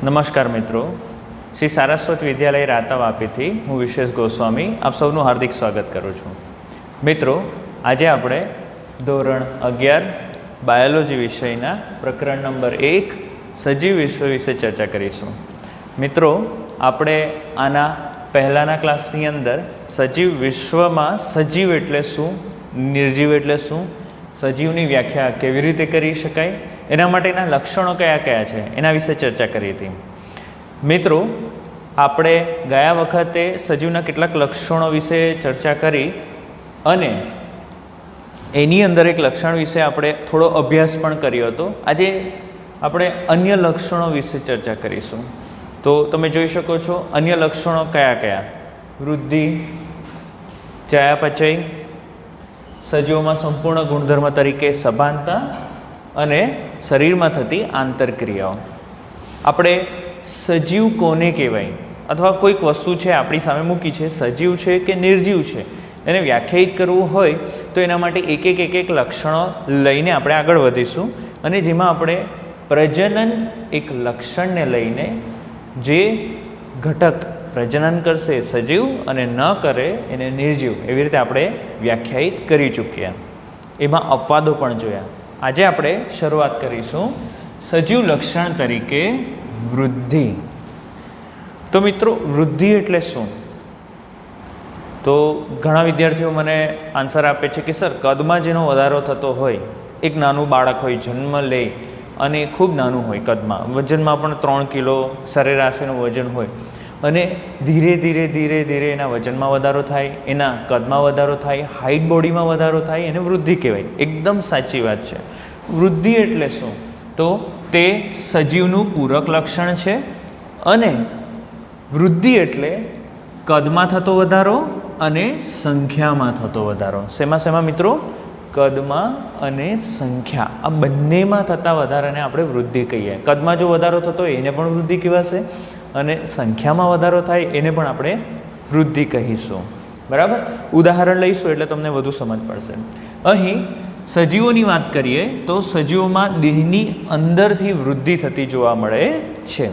નમસ્કાર મિત્રો, શ્રી સારસ્વત વિદ્યાલય રાતા વાપીથી હું વિશેષ ગોસ્વામી આપ સૌનું હાર્દિક સ્વાગત કરું છું. મિત્રો, આજે આપણે ધોરણ 11 બાયોલોજી વિષયના પ્રકરણ નંબર 1 સજીવ વિશ્વ વિશે ચર્ચા કરીશું. મિત્રો, આપણે આના પહેલાંના ક્લાસની અંદર સજીવ વિશ્વમાં સજીવ એટલે શું, નિર્જીવ એટલે શું, સજીવની વ્યાખ્યા કેવી રીતે કરી શકાય, એના માટેના લક્ષણો કયા કયા છે એના વિશે ચર્ચા કરી હતી. મિત્રો, આપણે ગયા વખતે સજીવના કેટલાક લક્ષણો વિશે ચર્ચા કરી અને એની અંદર એક લક્ષણ વિશે આપણે થોડો અભ્યાસ પણ કર્યો હતો. આજે આપણે અન્ય લક્ષણો વિશે ચર્ચા કરીશું. તો તમે જોઈ શકો છો અન્ય લક્ષણો કયા કયા: વૃદ્ધિ, ચયાપચય, સજીવોમાં સંપૂર્ણ ગુણધર્મ તરીકે સભાનતા અને શરીરમાં થતી આંતરક્રિયાઓ. આપણે સજીવ કોને કહેવાય અથવા કોઈક વસ્તુ છે આપણી સામે મૂકી છે, સજીવ છે કે નિર્જીવ છે, એને વ્યાખ્યાયિત કરવું હોય તો એના માટે એક એક લક્ષણો લઈને આપણે આગળ વધીશું અને જેમાં આપણે પ્રજનન એક લક્ષણને લઈને જે ઘટક પ્રજનન કરશે સજીવ અને ન કરે એને નિર્જીવ, એવી રીતે આપણે વ્યાખ્યાયિત કરી ચૂક્યા. એમાં અપવાદો પણ જોયા. આજે આપણે શરૂઆત કરીશું સજીવ લક્ષણ તરીકે વૃદ્ધિ. તો મિત્રો, વૃદ્ધિ એટલે શું? તો ઘણા વિદ્યાર્થીઓ મને આન્સર આપે છે કે સર, કદમાં જેનો વધારો થતો હોય, એક નાનું બાળક હોય, જન્મ લે અને ખૂબ નાનું હોય કદમાં, વજનમાં પણ 3 કિલો સરેરાશ એનું વજન હોય અને ધીરે ધીરે એના વજનમાં વધારો થાય, એના કદમાં વધારો થાય, હાઇટ બોડીમાં વધારો થાય, એને વૃદ્ધિ કહેવાય. એકદમ સાચી વાત છે. વૃદ્ધિ એટલે શું? તો તે સજીવનું પૂરક લક્ષણ છે અને વૃદ્ધિ એટલે કદમાં થતો વધારો અને સંખ્યામાં થતો વધારો. શેમાં મિત્રો? કદમાં અને સંખ્યા, આ બંનેમાં થતા વધારાને આપણે વૃદ્ધિ કહીએ. કદમાં જો વધારો થતો હોય એને પણ વૃદ્ધિ કહેવાશે અને સંખ્યામાં વધારો થાય એને પણ આપણે વૃદ્ધિ કહીશું. બરાબર? ઉદાહરણ લઈશું એટલે તમને વધુ સમજ પડશે. અહીં સજીવોની વાત કરીએ તો સજીવોમાં દેહની અંદરથી વૃદ્ધિ થતી જોવા મળે છે.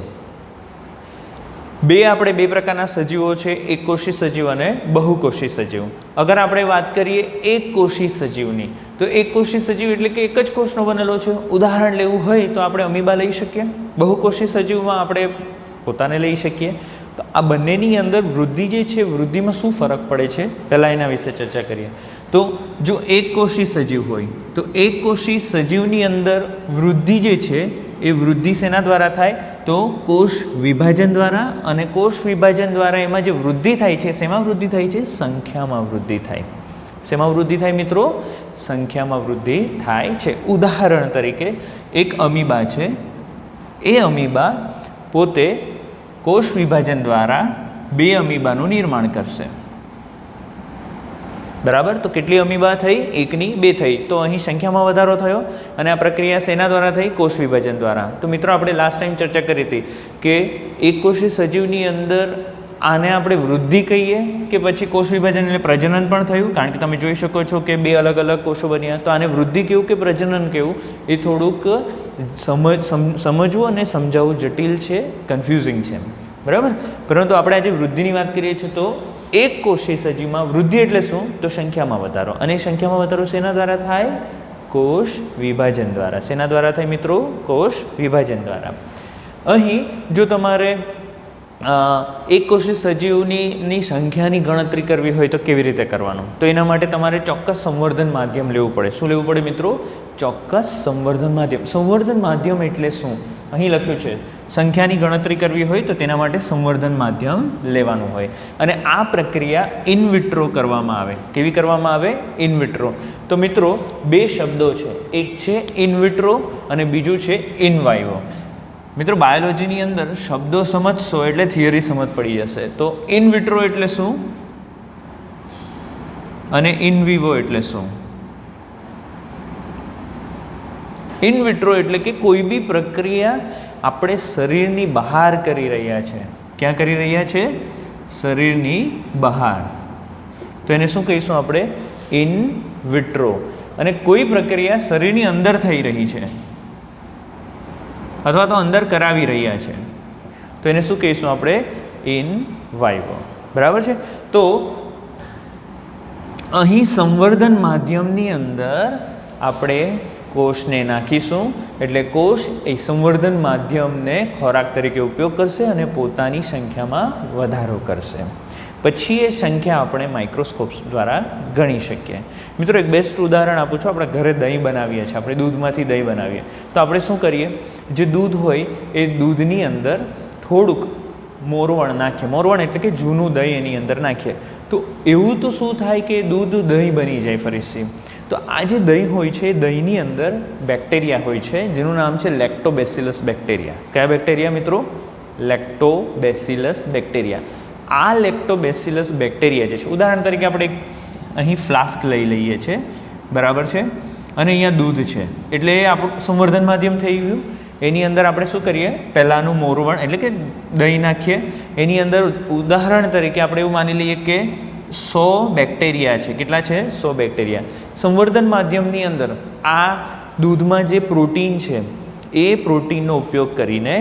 આપણે બે પ્રકારના સજીવો છે, એકકોષી સજીવ અને બહુકોષી સજીવ. અગર આપણે વાત કરીએ એકકોષી સજીવની, તો એકકોષી સજીવ એટલે કે એક જ કોષનો બનેલો છે. ઉદાહરણ લેવું હોય તો આપણે અમીબા લઈ શકીએ. બહુકોષી સજીવમાં આપણે પોતાને લઈ શકીએ. તો આ બંનેની અંદર વૃદ્ધિ જે છે, વૃદ્ધિમાં શું ફરક પડે છે, પહેલાં એના વિશે ચર્ચા કરીએ. તો જો એકકોષી સજીવ હોય તો એકકોષી સજીવની અંદર વૃદ્ધિ જે છે એ વૃદ્ધિ શેના દ્વારા થાય? તો કોષ વિભાજન દ્વારા. અને કોષ વિભાજન દ્વારા એમાં જે વૃદ્ધિ થાય છે, શેમાં વૃદ્ધિ થાય છે? સંખ્યામાં વૃદ્ધિ થાય. શેમાં વૃદ્ધિ થાય મિત્રો? સંખ્યામાં વૃદ્ધિ થાય છે. ઉદાહરણ તરીકે એક અમીબા છે, એ અમીબા પોતે કોષ વિભાજન દ્વારા 2 અમીબાનું નિર્માણ કરશે. બરાબર? તો કેટલી અમીબા થઈ? 1 ની 2 થઈ. તો અહીં સંખ્યામાં વધારો થયો અને આ પ્રક્રિયા શેના દ્વારા થઈ? કોષ વિભાજન દ્વારા. તો મિત્રો, આપણે લાસ્ટ ટાઈમ ચર્ચા કરી હતી કે એકકોષી સજીવની અંદર આને આપણે વૃદ્ધિ કહીએ કે પછી કોષ વિભાજન એટલે પ્રજનન પણ થયું, કારણ કે તમે જોઈ શકો છો કે 2 અલગ અલગ કોષો બન્યા. તો આને વૃદ્ધિ કેવું કે પ્રજનન કેવું, એ થોડુંક સમજવું અને સમજાવવું જટિલ છે, કન્ફ્યુઝિંગ છે. બરાબર? પરંતુ આપણે આજે વૃદ્ધિની વાત કરીએ છીએ તો એક કોષી સજીવમાં વૃદ્ધિ એટલે શું? તો સંખ્યામાં વધારો. અને સંખ્યામાં વધારો શેના દ્વારા થાય? કોષ વિભાજન દ્વારા. શેના દ્વારા થાય મિત્રો? કોષ વિભાજન દ્વારા. અહીં જો તમારે એક કોષી સજીવની સંખ્યાની ગણતરી કરવી હોય તો કેવી રીતે કરવાનું? તો એના માટે તમારે ચોક્કસ સંવર્ધન માધ્યમ લેવું પડે. શું લેવું પડે મિત્રો? ચોક્કસ સંવર્ધન માધ્યમ. સંવર્ધન માધ્યમ એટલે શું? અહીં લખ્યું છે સંખ્યાની ગણતરી કરવી હોય તો તેના માટે સંવર્ધન માધ્યમ લેવાનું હોય. અને આ પ્રક્રિયા ઇન વિટ્રો કરવામાં આવે. કેવી કરવામાં આવે? In vitro. તો મિત્રો, 2 શબ્દો છે, એક છે ઇન વિટ્રો અને બીજું છે ઇન વાઇવો. મિત્રો, બાયોલોજીની અંદર શબ્દો સમજશો એટલે થિયરી સમજ પડી જશે. તો ઇન વિટ્રો એટલે શું અને ઇન વિવો એટલે શું? ઇન વિટ્રો એટલે કે કોઈ બી પ્રક્રિયા આપણે શરીરની બહાર કરી રહ્યા છે. ક્યાં કરી રહ્યા છે? શરીરની બહાર. તો એને શું કહીશું આપણે? In vitro. અને કોઈ પ્રક્રિયા શરીરની અંદર થઈ રહી છે અથવા તો અંદર કરાવી રહ્યા છે, તો એને શું કહીશું આપણે? ઇન વાઇવો. બરાબર છે. તો અહીં સંવર્ધન માધ્યમની અંદર આપણે કોષને નાખીશું, એટલે કોષ એ સંવર્ધન માધ્યમને ખોરાક તરીકે ઉપયોગ કરશે અને પોતાની સંખ્યામાં વધારો કરશે. પછી એ સંખ્યા આપણે માઇક્રોસ્કોપ દ્વારા ગણી શકીએ. મિત્રો, એક બેસ્ટ ઉદાહરણ આપું છું. આપણે ઘરે દહીં બનાવીએ છીએ, આપણે દૂધમાંથી દહીં બનાવીએ તો આપણે શું કરીએ? જે દૂધ હોય એ દૂધની અંદર થોડુંક મોરવણ નાખીએ. મોરવણ એટલે કે જૂનું દહીં એની અંદર નાખીએ તો એવું તો શું થાય કે દૂધ દહીં બની જાય ફરીથી. તો આ જે દહીં હોય છે એ દહીંની અંદર બેક્ટેરિયા હોય છે જેનું નામ છે લેક્ટોબેસિલસ બેક્ટેરિયા. કયા બેક્ટેરિયા મિત્રો? Lactobacillus bacteria. આ લેક્ટોબેસિલસ બેક્ટેરિયા જે છે, ઉદાહરણ તરીકે આપણે અહીં ફ્લાસ્ક લઈ લઈએ છીએ, બરાબર છે, અને અહીંયા દૂધ છે, એટલે એ આપણું સંવર્ધન માધ્યમ થઈ ગયું. એની અંદર આપણે શું કરીએ? પહેલાંનું મોરવણ એટલે કે દહીં નાખીએ. એની અંદર ઉદાહરણ તરીકે આપણે એવું માની લઈએ કે 100 બેક્ટેરિયા છે. કેટલા છે? 100 બેક્ટેરિયા. સંવર્ધન માધ્યમની અંદર આ દૂધમાં જે પ્રોટીન છે એ પ્રોટીનનો ઉપયોગ કરીને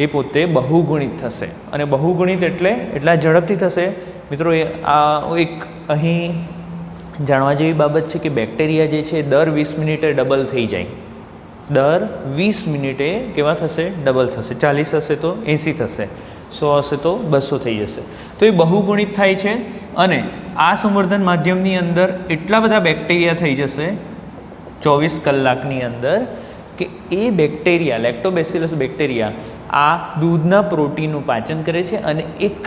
એ પોતે બહુગુણિત થશે. અને બહુગુણિત એટલે એટલા ઝડપથી થશે મિત્રો. આ એક અહીં જાણવા જેવી બાબત છે કે બેક્ટેરિયા જે છે દર 20 મિનિટે ડબલ થઈ જાય. દર 20 મિનિટે કેવા થશે? ડબલ થશે. 40 હશે તો 80 થશે, 100 હશે તો 200 થઈ જશે. તો એ બહુગુણિત થાય છે અને આ સંવર્ધન માધ્યમની અંદર એટલા બધા બેક્ટેરિયા થઈ જશે 24 કલાકની અંદર કે એ બેક્ટેરિયા, લેક્ટોબેસિલસ બેક્ટેરિયા, આ દૂધના પ્રોટીનનું પાચન કરે છે અને એક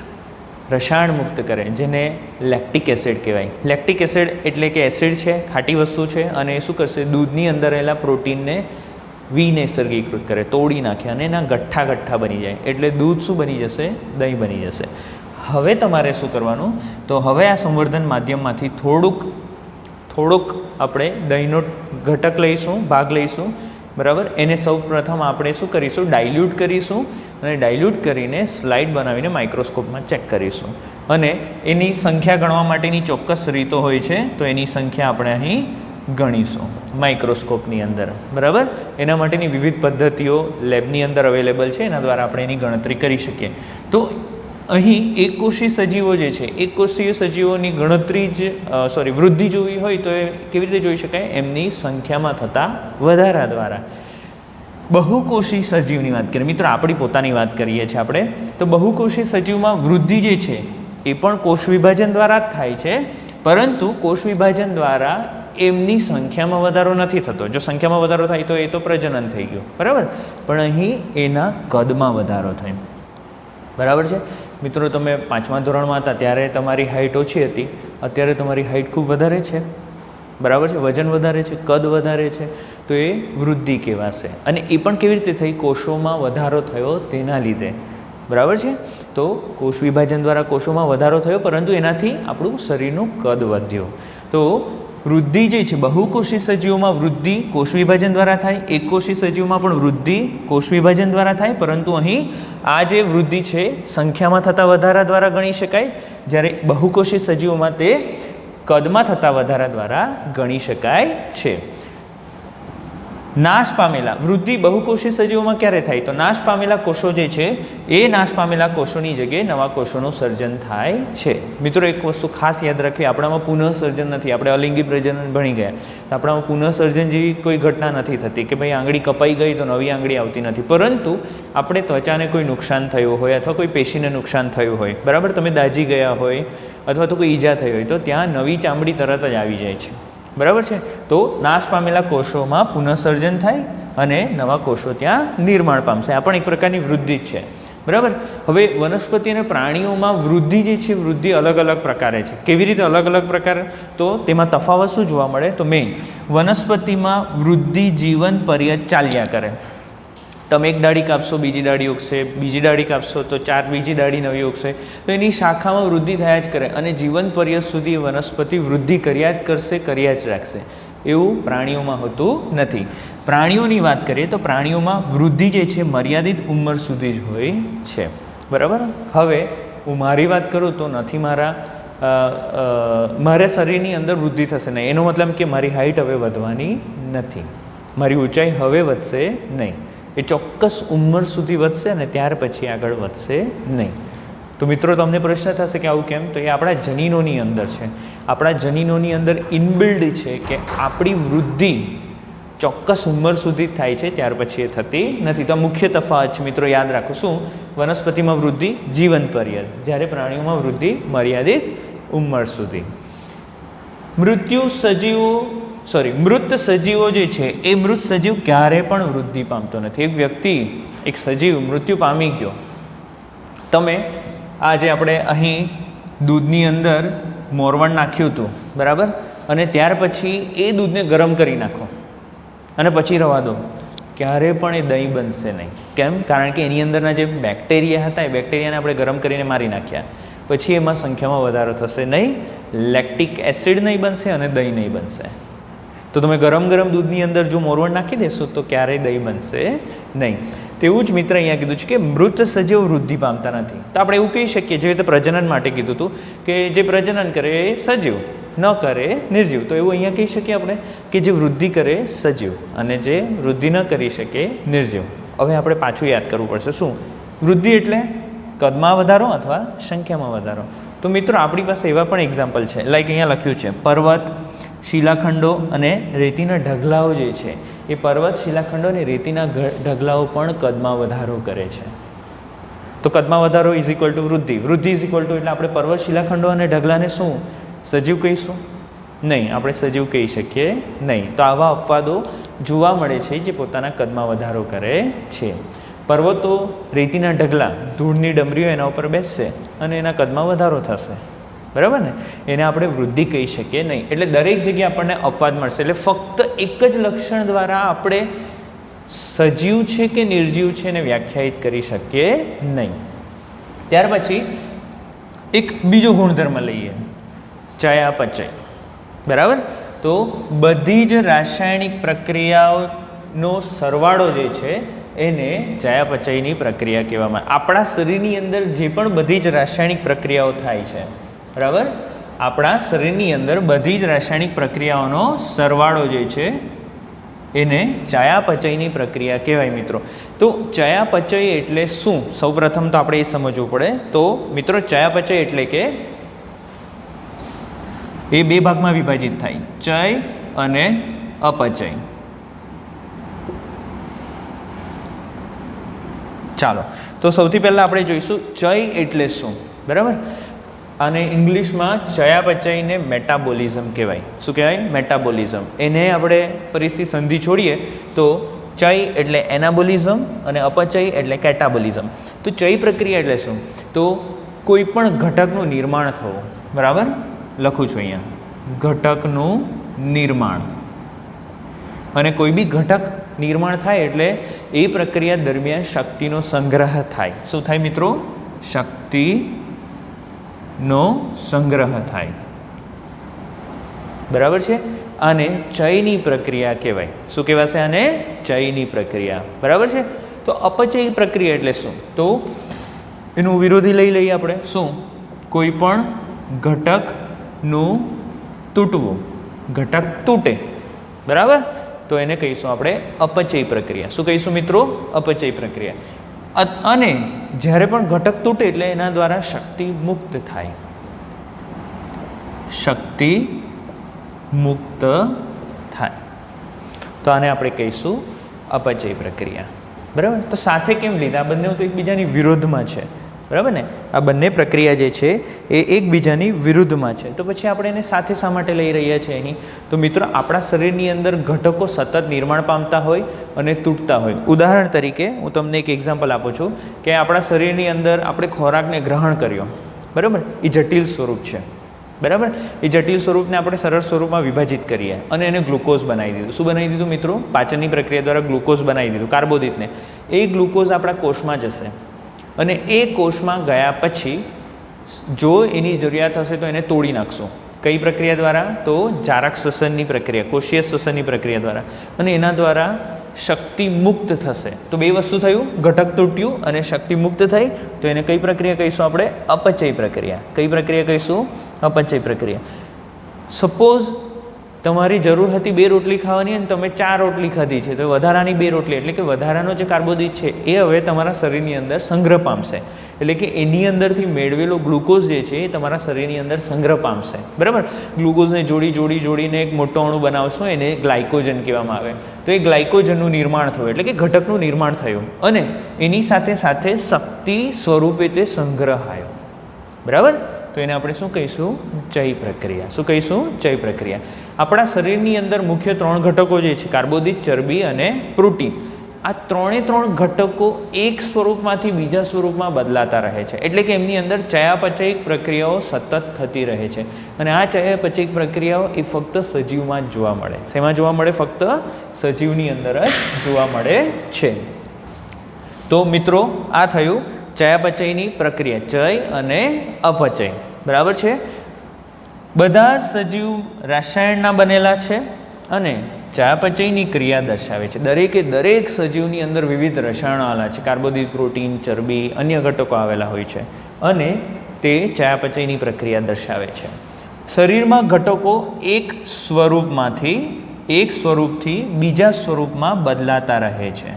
રસાયણ મુક્ત કરે જેને લેક્ટિક એસિડ કહેવાય. લેક્ટિક એસિડ એટલે કે એસિડ છે, ખાટી વસ્તુ છે, અને એ શું કરશે? દૂધની અંદર રહેલા પ્રોટીનને વિનૈસર્ગીકૃત કરે, તોડી નાખે અને એના ગઠ્ઠા ગઠ્ઠા બની જાય. એટલે દૂધ શું બની જશે? દહીં બની જશે. હવે તમારે શું કરવાનું? તો હવે આ સંવર્ધન માધ્યમમાંથી થોડુંક આપણે દહીંનો ઘટક લઈશું, ભાગ લઈશું, બરાબર. એને સૌ પ્રથમ આપણે શું કરીશું? ડાયલ્યુટ કરીશું અને ડાયલ્યુટ કરીને સ્લાઇડ બનાવીને માઇક્રોસ્કોપમાં ચેક કરીશું. અને એની સંખ્યા ગણવા માટેની ચોક્કસ રીતો હોય છે, તો એની સંખ્યા આપણે અહીં ગણીશું માઇક્રોસ્કોપની અંદર, બરાબર. એના માટેની વિવિધ પદ્ધતિઓ લેબની અંદર અવેલેબલ છે, એના દ્વારા આપણે એની ગણતરી કરી શકીએ. તો અહીં એકકોષી સજીવો જે છે, એકકોષીય સજીવોની ગણતરી વૃદ્ધિ જોવી હોય તો એ કેવી રીતે જોઈ શકાય? એમની સંખ્યામાં થતા વધારા દ્વારા. બહુકોષી સજીવની વાત કરીએ મિત્રો, આપણી પોતાની વાત કરીએ છીએ આપણે, તો બહુકોષી સજીવમાં વૃદ્ધિ જે છે એ પણ કોષ વિભાજન દ્વારા જ થાય છે, પરંતુ કોષ વિભાજન દ્વારા એમની સંખ્યામાં વધારો નથી થતો. જો સંખ્યામાં વધારો થાય તો એ તો પ્રજનન થઈ ગયું, બરાબર, પણ અહીં એના કદમાં વધારો થાય. બરાબર છે મિત્રો. તમે 5મા ધોરણમાં હતા ત્યારે તમારી હાઇટ ઓછી હતી, અત્યારે તમારી હાઇટ ખૂબ વધારે છે, બરાબર છે, વજન વધારે છે, કદ વધારે છે, તો એ વૃદ્ધિ કહેવાશે. અને એ પણ કેવી રીતે થઈ? કોષોમાં વધારો થયો તેના લીધે, બરાબર છે. તો કોષ વિભાજન દ્વારા કોષોમાં વધારો થયો, પરંતુ એનાથી આપણું શરીરનું કદ વધ્યું. તો વૃદ્ધિ જે છે, બહુકોષી સજીવોમાં વૃદ્ધિ કોષ વિભાજન દ્વારા થાય, એકકોષી સજીવમાં પણ વૃદ્ધિ કોષ વિભાજન દ્વારા થાય, પરંતુ અહીં આ જે વૃદ્ધિ છે સંખ્યામાં થતા વધારા દ્વારા ગણી શકાય, જ્યારે બહુકોષી સજીવોમાં તે કદમાં થતા વધારા દ્વારા ગણી શકાય છે. નાશ પામેલા વૃદ્ધિ બહુકોષી સજીવોમાં ક્યારે થાય? તો નાશ પામેલા કોષો જે છે એ નાશ પામેલા કોષોની જગ્યાએ નવા કોષોનું સર્જન થાય છે. મિત્રો, એક વસ્તુ ખાસ યાદ રાખવી, આપણામાં પુનઃસર્જન નથી. આપણે અલિંગી પ્રજનન ભણી ગયા, આપણામાં પુનઃસર્જન જેવી કોઈ ઘટના નથી થતી કે ભાઈ આંગળી કપાઈ ગઈ તો નવી આંગળી આવતી નથી. પરંતુ આપણે ત્વચાને કોઈ નુકસાન થયું હોય અથવા કોઈ પેશીને નુકસાન થયું હોય, બરાબર, તમે દાઝી ગયા હોય અથવા તો કોઈ ઈજા થઈ હોય, તો ત્યાં નવી ચામડી તરત જ આવી જાય છે, બરાબર છે. તો નાશ પામેલા કોષોમાં પુનઃસર્જન થાય અને નવા કોષો ત્યાં નિર્માણ પામશે. આ પણ એક પ્રકારની વૃદ્ધિ જ છે, બરાબર. હવે વનસ્પતિ અને પ્રાણીઓમાં વૃદ્ધિ જે છે, વૃદ્ધિ અલગ અલગ પ્રકારે છે. કેવી રીતે અલગ અલગ પ્રકાર? તો તેમાં તફાવત શું જોવા મળે? તો મેઇન વનસ્પતિમાં વૃદ્ધિ જીવન પર્યંત ચાલ્યા કરે. તમે એક ડાળી કાપશો, બીજી ડાળી ઉગશે, બીજી ડાળી કાપશો તો બીજી ડાળી નવી ઉગશે. તો એની શાખામાં વૃદ્ધિ થયા જ કરે અને જીવન પર્યંત સુધી વનસ્પતિ વૃદ્ધિ કર્યા જ કરશે, કર્યા જ રાખશે. એવું પ્રાણીઓમાં હોતું નથી. પ્રાણીઓની વાત કરીએ તો પ્રાણીઓમાં વૃદ્ધિ જે છે મર્યાદિત ઉંમર સુધી જ હોય છે, બરાબર. હવે હું મારી વાત કરું તો નથી મારા શરીરની અંદર વૃદ્ધિ થશે નહીં, એનો મતલબ કે મારી હાઇટ હવે વધવાની નથી, મારી ઊંચાઈ હવે વધશે નહીં. એ ચોક્કસ ઉંમર સુધી વધશે અને ત્યાર પછી આગળ વધશે નહીં. તો મિત્રો તમને પ્રશ્ન થશે કે આવું કેમ? તો એ આપણા જનીનોની અંદર છે. આપણા જનીનોની અંદર ઇનબિલ્ડ છે કે આપણી વૃદ્ધિ ચોક્કસ ઉંમર સુધી જ થાય છે, ત્યાર પછી એ થતી નથી. તો આ મુખ્ય તફાવત છે મિત્રો, યાદ રાખો. શું? વનસ્પતિમાં વૃદ્ધિ જીવન પર્યંત, જ્યારે પ્રાણીઓમાં વૃદ્ધિ મર્યાદિત ઉંમર સુધી. મૃત સજીવો જે છે એ મૃત સજીવ ક્યારે પણ વૃદ્ધિ પામતો નથી. એક વ્યક્તિ, એક સજીવ મૃત્યુ પામી ગયો, તમે આજે આપણે અહીં દૂધની અંદર મોરવણ નાખ્યું હતું, બરાબર, અને ત્યાર પછી એ દૂધને ગરમ કરી નાખો અને પછી રવા દો, ક્યારે પણ એ દહીં બનશે નહીં. કેમ? કારણ કે એની અંદરના જે બેક્ટેરિયા હતા એ બેક્ટેરિયાને આપણે ગરમ કરીને મારી નાખ્યા, પછી એમાં સંખ્યામાં વધારો થશે નહીં, લેક્ટિક એસિડ નહીં બનશે અને દહીં નહીં બનશે. તો તમે ગરમ દૂધની અંદર જો મોરવણ નાખી દેશો તો ક્યારેય દહીં બનશે નહીં. તેવું જ મિત્ર અહીંયા કીધું છે કે મૃત સજીવ વૃદ્ધિ પામતા નથી. તો આપણે એવું કહી શકીએ, જે રીતે પ્રજનન માટે કીધું હતું કે જે પ્રજનન કરે એ સજીવ, ન કરે નિર્જીવ. તો એવું અહીંયા કહી શકીએ આપણે કે જે વૃદ્ધિ કરે સજીવ અને જે વૃદ્ધિ ન કરી શકે નિર્જીવ. હવે આપણે પાછું યાદ કરવું પડશે. શું? વૃદ્ધિ એટલે કદમાં વધારો અથવા સંખ્યામાં વધારો. તો મિત્રો આપણી પાસે એવા પણ એક્ઝામ્પલ છે, લાઈક અહીંયા લખ્યું છે પર્વત, શિલાખંડો અને રેતીના ઢગલાઓ જે છે એ પર્વત, શિલાખંડો અને રેતીના ઢગલાઓ પણ કદમાં વધારો કરે છે. તો કદમાં વધારો ઇઝ ઇક્વલ ટુ વૃદ્ધિ. વૃદ્ધિ ઇઝ ઇક્વલ ટુ એટલે આપણે પર્વત, શિલાખંડો અને ઢગલાને શું સજીવ કહીશું? નહીં, આપણે સજીવ કહી શકીએ નહીં. તો આવા અપવાદો જોવા મળે છે જે પોતાના કદમાં વધારો કરે છે. પર્વતો, રેતીના ઢગલા, ધૂળની ડમરીઓ એના ઉપર બેસશે અને એના કદમાં વધારો થશે, બરાબર ને? એને આપણે વૃદ્ધિ કહી શકીએ નહીં. એટલે દરેક જગ્યાએ આપણને અપવાદ મળશે. એટલે ફક્ત એક જ લક્ષણ દ્વારા આપણે સજીવ છે કે નિર્જીવ છે એને વ્યાખ્યાયિત કરી શકીએ નહીં. ત્યાર પછી એક બીજો ગુણધર્મ લઈએ, ચયાપચય, બરાબર. તો બધી જ રાસાયણિક પ્રક્રિયાઓનો સરવાળો જે છે એને ચયાપચયની પ્રક્રિયા કહેવામાં. આપણા શરીરની અંદર જે પણ બધી જ રાસાયણિક પ્રક્રિયાઓ થાય છે, બરાબર, આપણા શરીરની અંદર બધી જ રાસાયણિક પ્રક્રિયાઓનો સરવાળો જે છે એને ચયાપચયની પ્રક્રિયા કહેવાય મિત્રો. તો ચયાપચય એટલે શું? સૌપ્રથમ તો આપણે એ સમજવું પડે. તો મિત્રો ચયાપચય એટલે કે એ બે ભાગમાં વિભાજિત થાય, ચય અને અપચય. ચાલો, તો સૌથી પહેલાં આપણે જોઈશું ચય એટલે શું, બરાબર. અને ઇંગ્લિશમાં ચયાપચયને મેટાબોલિઝમ કહેવાય. શું કહેવાય? મેટાબોલિઝમ. એને આપણે ફરીથી સંધિ છોડીએ તો ચય એટલે એનાબોલિઝમ અને અપચય એટલે કેટાબોલિઝમ. તો ચય પ્રક્રિયા એટલે શું? તો કોઈ પણ ઘટકનું નિર્માણ થવું, બરાબર, લખું છું અહીંયા, ઘટકનું નિર્માણ. અને કોઈ બી ઘટક નિર્માણ થાય એટલે એ પ્રક્રિયા દરમિયાન શક્તિનો સંગ્રહ થાય. શું થાય મિત્રો? શક્તિનો સંગ્રહ થાય, બરાબર છે. આને ચયની પ્રક્રિયા કહેવાય. શું કહેવાશે? આને ચયની પ્રક્રિયા, બરાબર છે. તો અપચય પ્રક્રિયા એટલે શું? તો એનું વિરોધી લઈ લઈએ આપણે. શું? કોઈ પણ ઘટકનું તૂટવું, ઘટક તૂટે, બરાબર, તો એને કહીશું આપણે અપચય પ્રક્રિયા. શું કહીશું મિત્રો? અપચય પ્રક્રિયા. અને જ્યારે પણ ઘટક તૂટે એટલે એના દ્વારા શક્તિ મુક્ત થાય, શક્તિ મુક્ત થાય, તો આને આપણે કહીશું અપચય પ્રક્રિયા, બરાબર. તો સાથે કેમ લીધા? આ બંને તો એકબીજાની વિરોધમાં છે, બરાબર ને? આ બંને પ્રક્રિયા જે છે એ એકબીજાની વિરુદ્ધમાં છે. તો પછી આપણે એને સાથે શા માટે લઈ રહ્યા છીએ અહીં? તો મિત્રો આપણા શરીરની અંદર ઘટકો સતત નિર્માણ પામતા હોય અને તૂટતા હોય. ઉદાહરણ તરીકે હું તમને એક એક્ઝામ્પલ આપું છું કે આપણા શરીરની અંદર આપણે ખોરાકને ગ્રહણ કર્યો, બરાબર, એ જટિલ સ્વરૂપ છે, બરાબર. એ જટિલ સ્વરૂપને આપણે સરળ સ્વરૂપમાં વિભાજિત કરીએ અને એને ગ્લુકોઝ બનાવી દીધું. શું બનાવી દીધું મિત્રો? પાચનની પ્રક્રિયા દ્વારા ગ્લુકોઝ બનાવી દીધું, કાર્બોદિતને. એ ગ્લુકોઝ આપણા કોષમાં જશે અને એ કોષમાં ગયા પછી જો એની જરૂરિયાત હશે તો એને તોડી નાખશું. કઈ પ્રક્રિયા દ્વારા? તો જારક શ્વસનની પ્રક્રિયા, કોષીય શ્વસનની પ્રક્રિયા દ્વારા. અને એના દ્વારા શક્તિ મુક્ત થશે. તો બે વસ્તુ થયું, ઘટક તૂટ્યું અને શક્તિ મુક્ત થઈ. તો એને કઈ પ્રક્રિયા કહીશું આપણે? અપચય પ્રક્રિયા. કઈ પ્રક્રિયા કહીશું? અપચય પ્રક્રિયા. સપોઝ તમારી જરૂર હતી 2 રોટલી ખાવાની અને તમે 4 રોટલી ખાધી છે, તો વધારાની 2 રોટલી એટલે કે વધારાનો જે કાર્બોદિત છે એ હવે તમારા શરીરની અંદર સંગ્રહ પામશે. એટલે કે એની અંદરથી મેળવેલો ગ્લુકોઝ જે છે એ તમારા શરીરની અંદર સંગ્રહ પામશે. બરાબર, ગ્લુકોઝને જોડીને એક મોટો અણુ બનાવશો, એને ગ્લાયકોજન કહેવામાં આવે. તો એ ગ્લાયકોજનનું નિર્માણ થયું એટલે કે ઘટકનું નિર્માણ થયું અને એની સાથે સાથે શક્તિ સ્વરૂપે તે સંગ્રહાયો. બરાબર, તો એને આપણે શું કહીશું? ચય પ્રક્રિયા. શું કહીશું? ચય પ્રક્રિયા. આપણા શરીરની અંદર મુખ્ય 3 ઘટકો જે છે, કાર્બોદિત, ચરબી અને પ્રોટીન. આ 3 ઘટકો એક સ્વરૂપમાંથી બીજા સ્વરૂપમાં બદલાતા રહે છે. એટલે કે એમની અંદર ચયાપચયિક પ્રક્રિયાઓ સતત થતી રહે છે. અને આ ચયાપચયિક પ્રક્રિયાઓ એ ફક્ત સજીવમાં જ જોવા મળે. શેમાં જોવા મળે? ફક્ત સજીવની અંદર જ જોવા મળે છે. તો મિત્રો, આ થયું ચયાપચયની પ્રક્રિયા, ચય અને અપચય. બરાબર છે. બધા સજીવ રસાયણના બનેલા છે અને ચયાપચયની ક્રિયા દર્શાવે છે. દરેક સજીવની અંદર વિવિધ રસાયણો આવેલા છે. કાર્બોદિત, પ્રોટીન, ચરબી, અન્ય ઘટકો આવેલા હોય છે અને તે ચયાપચયની પ્રક્રિયા દર્શાવે છે. શરીરમાં ઘટકો એક સ્વરૂપથી બીજા સ્વરૂપમાં બદલાતા રહે છે.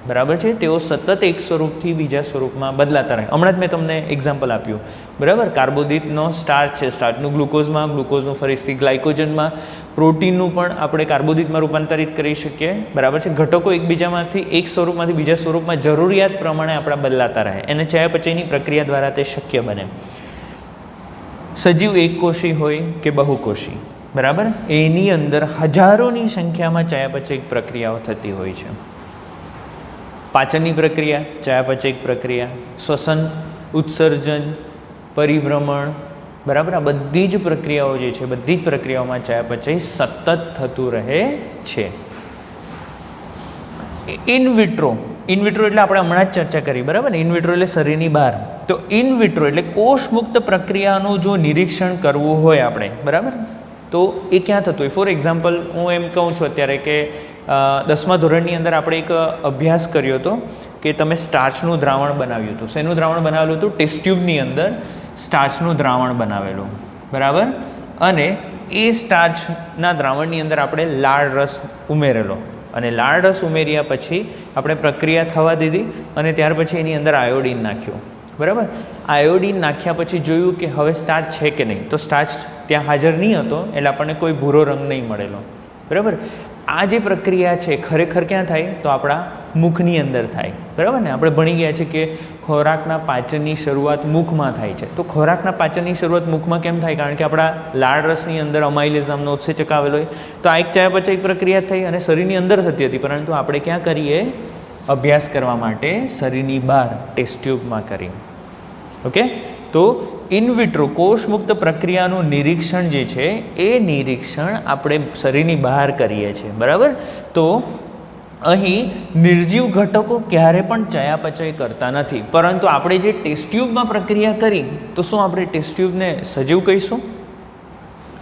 બરાબર છે. તેઓ સતત એક સ્વરૂપથી બીજા સ્વરૂપમાં બદલાતા રહે. હમણાં જ મેં તમને એક્ઝામ્પલ આપ્યું. બરાબર, કાર્બોદિતનો સ્ટાર્ચ છે, સ્ટાર્ચનું ગ્લુકોઝમાં, ગ્લુકોઝનું ફરીથી ગ્લાયકોજનમાં, પ્રોટીનનું પણ આપણે કાર્બોદિતમાં રૂપાંતરિત કરી શકીએ. બરાબર છે. ઘટકો એકબીજામાંથી એક સ્વરૂપમાંથી બીજા સ્વરૂપમાં જરૂરિયાત પ્રમાણે આપણા બદલાતા રહે. એને ચયાપચયની પ્રક્રિયા દ્વારા તે શક્ય બને. સજીવ એકકોષી હોય કે બહુકોષી, બરાબર, એની અંદર હજારોની સંખ્યામાં ચયાપચયિક પ્રક્રિયાઓ થતી હોય છે. પાચનની પ્રક્રિયા, ચયાપચયિક પ્રક્રિયા, શ્વસન, ઉત્સર્જન, પરિભ્રમણ, બરાબર, આ બધી જ પ્રક્રિયાઓ જે છે, બધી જ પ્રક્રિયાઓમાં ચયાપચય સતત થતું રહે છે. ઇન વિટ્રો એટલે આપણે હમણાં જ ચર્ચા કરી. બરાબર ને, ઇન વિટ્રો એટલે શરીરની બહાર. તો ઇન વિટ્રો એટલે કોષમુક્ત પ્રક્રિયાનું જો નિરીક્ષણ કરવું હોય આપણે, બરાબર, તો એ ક્યાં થતું હોય? ફોર એક્ઝામ્પલ, હું એમ કહું છું અત્યારે કે 10મા ધોરણની અંદર આપણે એક અભ્યાસ કર્યો હતો કે તમે સ્ટાર્ચનું દ્રાવણ બનાવ્યું હતું. શેનું દ્રાવણ બનાવેલું હતું? ટેસ્ટ ટ્યુબની અંદર સ્ટાર્ચનું દ્રાવણ બનાવેલું. બરાબર, અને એ સ્ટાર્ચના દ્રાવણની અંદર આપણે લાળ રસ ઉમેરેલો અને લાળ રસ ઉમેર્યા પછી આપણે પ્રક્રિયા થવા દીધી અને ત્યાર પછી એની અંદર આયોડીન નાખ્યું. બરાબર, આયોડીન નાખ્યા પછી જોયું કે હવે સ્ટાર્ચ છે કે નહીં. તો સ્ટાર્ચ ત્યાં હાજર નહીં હતો એટલે આપણને કોઈ ભૂરો રંગ નહીં મળેલો. બરાબર, આ જે પ્રક્રિયા છે ખરેખર ક્યાં થાય? તો આપણા મુખની અંદર થાય. બરાબર ને, આપણે ભણી ગયા છે કે ખોરાકના પાચનની શરૂઆત મુખમાં થાય છે. તો ખોરાકના પાચનની શરૂઆત મુખમાં કેમ થાય? કારણ કે આપણા લાળ રસની અંદર અમાઇલેઝ નામનો ઉત્સેચક આવેલો હોય. તો આ એક ચયાપચયિક પ્રક્રિયા થઈ અને શરીરની અંદર થતી હતી, પરંતુ આપણે ક્યાં કરીએ? અભ્યાસ કરવા માટે શરીરની બહાર ટેસ્ટ ટ્યુબમાં કરી. ઓકે, તો ઇન વિટ્રો કોષમુક્ત પ્રક્રિયાનું નિરીક્ષણ જે છે એ નિરીક્ષણ આપણે શરીરની બહાર કરીએ છીએ. બરાબર, તો અહીં નિર્જીવ ઘટકો ક્યારે પણ ચયાપચય કરતા નથી, પરંતુ આપણે જે ટેસ્ટ ટ્યુબમાં પ્રક્રિયા કરી, તો શું આપણે ટેસ્ટ ટ્યુબને સજીવ કહીશું?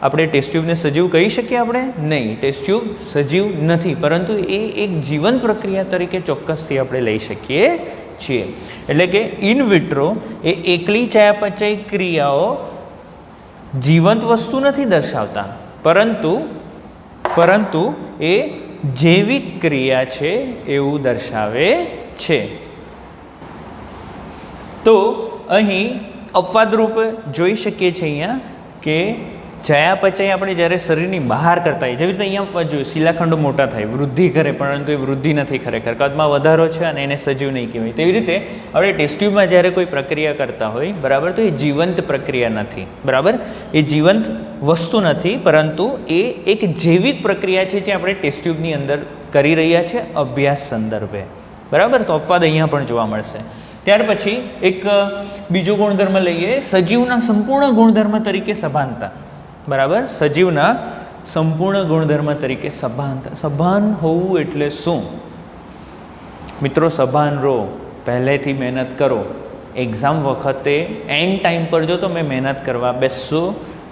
આપણે ટેસ્ટ ટ્યુબને સજીવ કહી શકીએ? આપણે નહીં, ટેસ્ટ ટ્યુબ સજીવ નથી, પરંતુ એ એક જીવન પ્રક્રિયા તરીકે ચોક્કસથી આપણે લઈ શકીએ છીએ. એટલે કે ઇન વિટ્રો એ એકલી ચયાપચય ક્રિયાઓ જીવંત વસ્તુ નથી દર્શાવતા, પરંતુ એ જૈવિક ક્રિયા છે એવું દર્શાવે છે. તો અહીં અપવાદરૂપ જોઈ શકીએ છીએ અહીંયા કે ચયાપચય આપણે જ્યારે શરીરની બહાર કરતા હોઈએ, જેવી રીતે અહીંયા જોયું શિલાખંડો મોટા થાય, વૃદ્ધિ કરે, પરંતુ એ વૃદ્ધિ નથી ખરેખર, કદમાં વધારો છે અને એને સજીવ નહીં કહેવાય. તેવી રીતે આપણે ટેસ્ટ ટ્યુબમાં જ્યારે કોઈ પ્રક્રિયા કરતા હોય, બરાબર, તો એ જીવંત પ્રક્રિયા નથી. બરાબર, એ જીવંત વસ્તુ નથી, પરંતુ એ એક જૈવિક પ્રક્રિયા છે જે આપણે ટેસ્ટ ટ્યુબની અંદર કરી રહ્યા છે અભ્યાસ સંદર્ભે. બરાબર, તો અપવાદ અહીંયા પણ જોવા મળશે. ત્યાર પછી એક બીજો ગુણધર્મ લઈએ, સજીવના સંપૂર્ણ ગુણધર્મ તરીકે સભાનતા. બરાબર, સજીવના સંપૂર્ણ ગુણધર્મ તરીકે સભાનતા. સભાન હોવું એટલે શું? મિત્રો, સભાન રહો, પહેલેથી મહેનત કરો. એક્ઝામ વખતે એન્ડ ટાઈમ પર જો તમે મહેનત કરવા બેસશો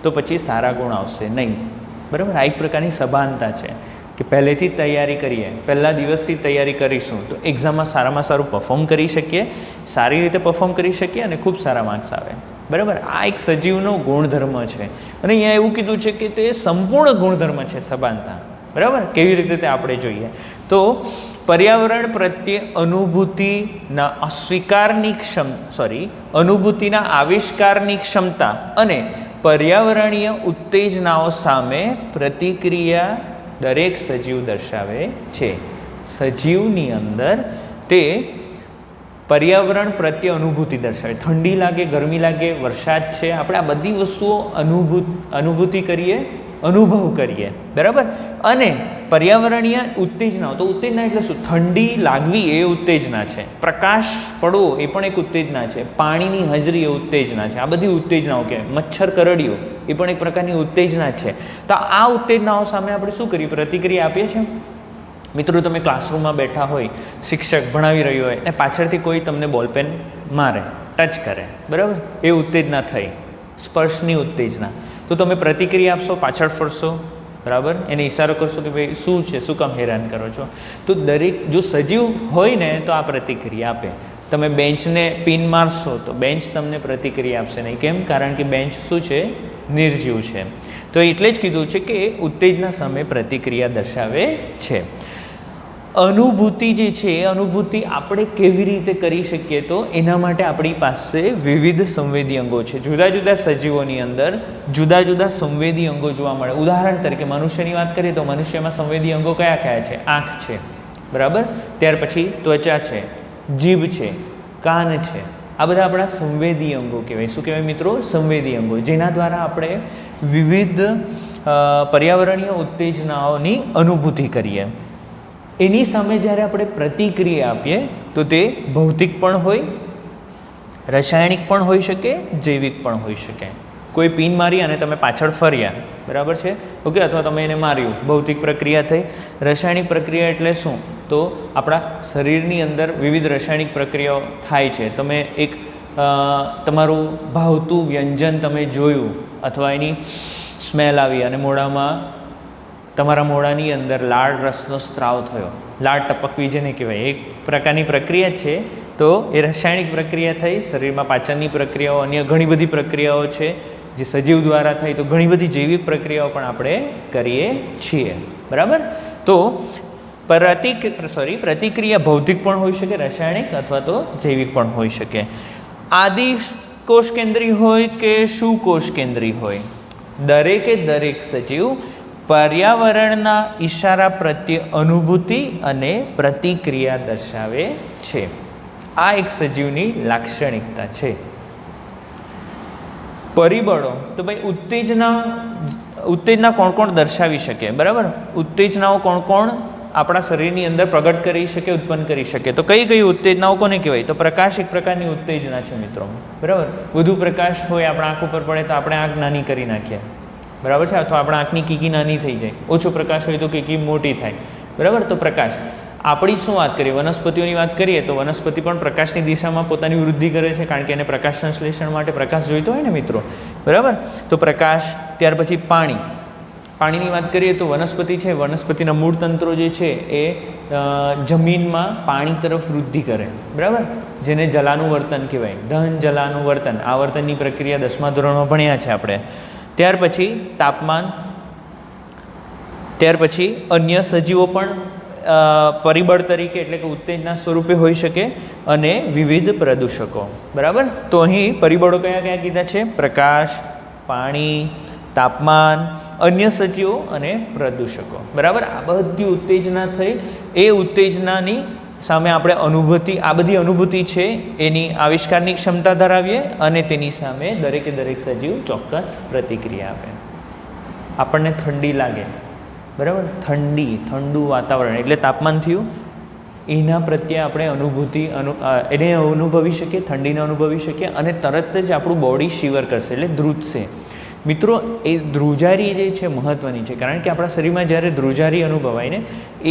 તો પછી સારા ગુણ આવશે નહીં. બરાબર, આ એક પ્રકારની સભાનતા છે કે પહેલેથી જ તૈયારી કરીએ, પહેલા દિવસથી તૈયારી કરીશું તો એક્ઝામમાં સારામાં સારું પરફોર્મ કરી શકીએ, સારી રીતે પરફોર્મ કરી શકીએ અને ખૂબ સારા માર્ક્સ આવે. બરાબર, આ એક સજીવનો ગુણધર્મ છે. અને અહીંયા એવું કીધું છે કે તે સંપૂર્ણ ગુણધર્મ છે સભાનતા. બરાબર, કેવી રીતે તે આપણે જોઈએ તો પર્યાવરણ પ્રત્યે અનુભૂતિના અસ્વીકારની અનુભૂતિના આવિષ્કારની ક્ષમતા અને પર્યાવરણીય ઉત્તેજનાઓ સામે પ્રતિક્રિયા દરેક સજીવ દર્શાવે છે. સજીવની અંદર તે પર્યાવરણ પ્રત્યે અનુભૂતિ દર્શાવે. ઠંડી લાગે, ગરમી લાગે, વરસાદ છે, આપણે આ બધી વસ્તુઓ અનુભૂતિ કરીએ, અનુભવ કરીએ. બરાબર, અને પર્યાવરણીય ઉત્તેજનાઓ, તો ઉત્તેજના એટલે શું? ઠંડી લાગવી એ ઉત્તેજના છે, પ્રકાશ પડવો એ પણ એક ઉત્તેજના છે, પાણીની હાજરી એ ઉત્તેજના છે. આ બધી ઉત્તેજનાઓ કહેવાય. મચ્છર કરડ્યો એ પણ એક પ્રકારની ઉત્તેજના છે. તો આ ઉત્તેજનાઓ સામે આપણે શું કરીએ? પ્રતિક્રિયા આપીએ છીએ. મિત્રો, તમે ક્લાસરૂમમાં બેઠા હોય, શિક્ષક ભણાવી રહ્યો હોય અને પાછળથી કોઈ તમને બોલપેન મારે, ટચ કરે, બરાબર, એ ઉત્તેજના થઈ, સ્પર્શની ઉત્તેજના. તો તમે પ્રતિક્રિયા આપશો, પાછળ ફરશો, બરાબર, એને ઇશારો કરશો કે ભાઈ શું છે, શું કામ હેરાન કરો છો? તો દરેક જો સજીવ હોય ને તો આ પ્રતિક્રિયા આપે. તમે બેન્ચને પિન મારશો તો બેન્ચ તમને પ્રતિક્રિયા આપશે નહીં. કેમ? કારણ કે બેન્ચ શું છે? નિર્જીવ છે. તો એટલે જ કીધું છે કે ઉત્તેજના સામે પ્રતિક્રિયા દર્શાવે છે. અનુભૂતિ જે છે એ અનુભૂતિ આપણે કેવી રીતે કરી શકીએ? તો એના માટે આપણી પાસે વિવિધ સંવેદી અંગો છે. જુદા જુદા સજીવોની અંદર જુદા જુદા સંવેદી અંગો જોવા મળે. ઉદાહરણ તરીકે મનુષ્યની વાત કરીએ તો મનુષ્યમાં સંવેદી અંગો કયા કયા છે? આંખ છે, બરાબર, ત્યાર પછી ત્વચા છે, જીભ છે, કાન છે. આ બધા આપણા સંવેદી અંગો કહેવાય. શું કહેવાય મિત્રો? સંવેદી અંગો, જેના દ્વારા આપણે વિવિધ પર્યાવરણીય ઉત્તેજનાઓની અનુભૂતિ કરીએ. એની સામે જ્યારે આપણે પ્રતિક્રિયા આપીએ તો તે ભૌતિક પણ હોય, રાસાયણિક પણ હોઈ શકે, જૈવિક પણ હોઈ શકે. કોઈ પિન મારી અને તમે પાછળ ફર્યા, બરાબર છે, ઓકે, અથવા તમે એને માર્યું, ભૌતિક પ્રક્રિયા થઈ. રાસાયણિક પ્રક્રિયા એટલે શું? તો આપણા શરીરની અંદર વિવિધ રાસાયણિક પ્રક્રિયાઓ થાય છે. તમે એક તમારું ભાવતું વ્યંજન તમે જોયું અથવા એની સ્મેલ આવી અને મોઢામાં, તમારા મોઢાની અંદર લાળ રસનો સ્ત્રાવ થયો, લાળ ટપકવી જેને કહેવાય, એક પ્રકારની પ્રક્રિયા છે. તો એ રાસાયણિક પ્રક્રિયા થઈ. શરીરમાં પાચનની પ્રક્રિયાઓ, અન્ય ઘણી બધી પ્રક્રિયાઓ છે જે સજીવ દ્વારા થઈ. તો ઘણી બધી જૈવિક પ્રક્રિયાઓ પણ આપણે કરીએ છીએ, બરાબર. તો પ્રતિક્રિયા ભૌતિક પણ હોઈ શકે, રાસાયણિક અથવા તો જૈવિક પણ હોઈ શકે. આદિ કોષ કેન્દ્રી હોય કે શું કોષ કેન્દ્રી હોય, દરેકે દરેક સજીવ પર્યાવરણના ઈશારા પ્રત્યે અનુભૂતિ અને પ્રતિક્રિયા દર્શાવે છે. આ એક સજીવની લાક્ષણિકતા છે. પરિબળો, તો ભાઈ ઉત્તેજના કોણ કોણ દર્શાવી શકે? બરાબર, ઉત્તેજનાઓ કોણ કોણ આપણા શરીરની અંદર પ્રગટ કરી શકે, ઉત્પન્ન કરી શકે? તો કઈ કઈ ઉત્તેજનાઓ કોને કહેવાય? તો પ્રકાશ એક પ્રકારની ઉત્તેજના છે મિત્રો, બરાબર. વધુ પ્રકાશ હોય આપણા આંખ ઉપર પડે તો આપણે આંખ નાની કરી નાખીએ, બરાબર છે, અથવા આપણા આંખની કીકી નાની થઈ જાય. ઓછો પ્રકાશ હોય તો કીકી મોટી થાય, બરાબર. તો પ્રકાશ, આપણી શું વાત કરીએ? વનસ્પતિઓની વાત કરીએ તો વનસ્પતિ પણ પ્રકાશની દિશામાં પોતાની વૃદ્ધિ કરે છે, કારણ કે એને પ્રકાશ સંશ્લેષણ માટે પ્રકાશ જોઈતો હોય ને મિત્રો, બરાબર. તો પ્રકાશ, ત્યાર પછી પાણી. પાણીની વાત કરીએ તો વનસ્પતિ છે, વનસ્પતિના મૂળ તંત્રો જે છે એ જમીનમાં પાણી તરફ વૃદ્ધિ કરે, બરાબર, જેને જલાનુવર્તન કહેવાય. દહન જલાનુવર્તન, આ વર્તનની પ્રક્રિયા 10મા ધોરણમાં ભણ્યા છે આપણે. ત્યાર પછી તાપમાન, ત્યાર પછી અન્ય સજીવો પણ પરિબળ તરીકે એટલે કે ઉત્તેજના સ્વરૂપે હોઈ શકે, અને વિવિધ પ્રદૂષકો, બરાબર. તો અહીં પરિબળો કયા કયા કીધા છે? પ્રકાશ, પાણી, તાપમાન, અન્ય સજીવો અને પ્રદૂષકો, બરાબર. આ બધી ઉત્તેજના થઈ. એ ઉત્તેજનાની સામે આપણે અનુભૂતિ, આ બધી અનુભૂતિ છે એની આવિષ્કારની ક્ષમતા ધરાવીએ, અને તેની સામે દરેકે દરેક સજીવ ચોક્કસ પ્રતિક્રિયા આપે. આપણને ઠંડી લાગે, બરાબર, ઠંડુ વાતાવરણ એટલે તાપમાન થયું, એના પ્રત્યે આપણે એને અનુભવી શકીએ, ઠંડીને અનુભવી શકીએ, અને તરત જ આપણું બોડી શિવર કરશે, એટલે ધ્રુજશે. મિત્રો, એ ધ્રુજારી જે છે મહત્ત્વની છે, કારણ કે આપણા શરીરમાં જ્યારે ધ્રુજારી અનુભવાય ને